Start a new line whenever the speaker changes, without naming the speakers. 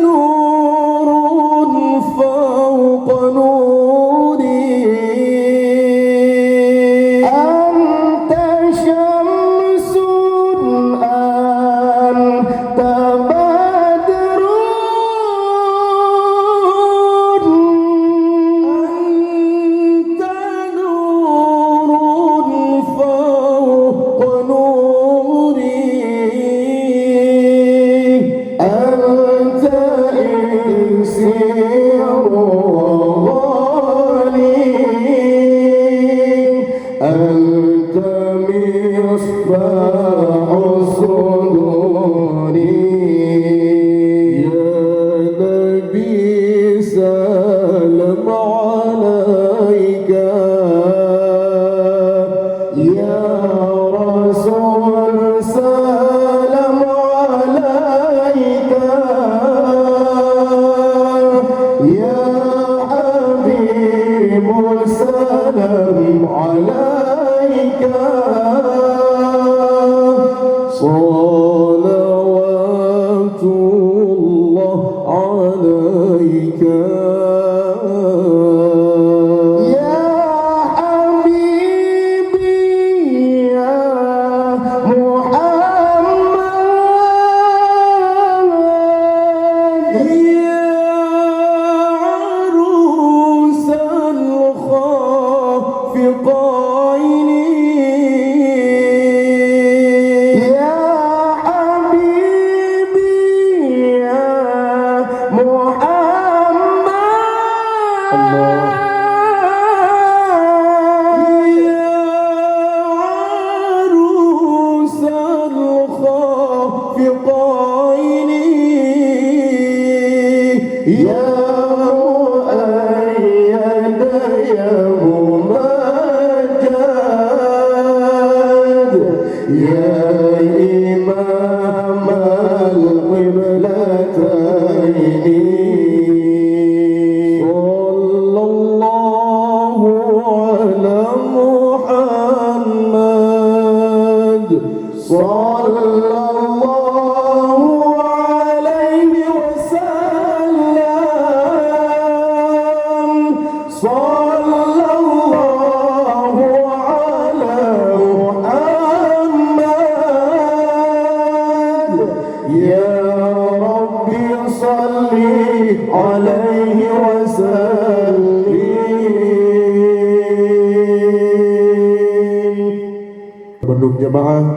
نور فوق نوري أنت شمس أنت بدر أنت نور فوق نوري أنت إكسير غالي أنت مصباح صدوري يا نبي سلام عليك يا رسول سلام عليك يا حبيب سلام عليك صلوات الله عليك يا حبيبي يا محمد يا عروس الخافقين يا حبيبي يا محمد الله يا عروس الخافقين يا مؤيد يا ممجد يا إمام القبلتين صلى الله على محمد صلى الله عليه وسلم صلى الله على محمد يا ربي صل عليه وسلم. Bandung jamaah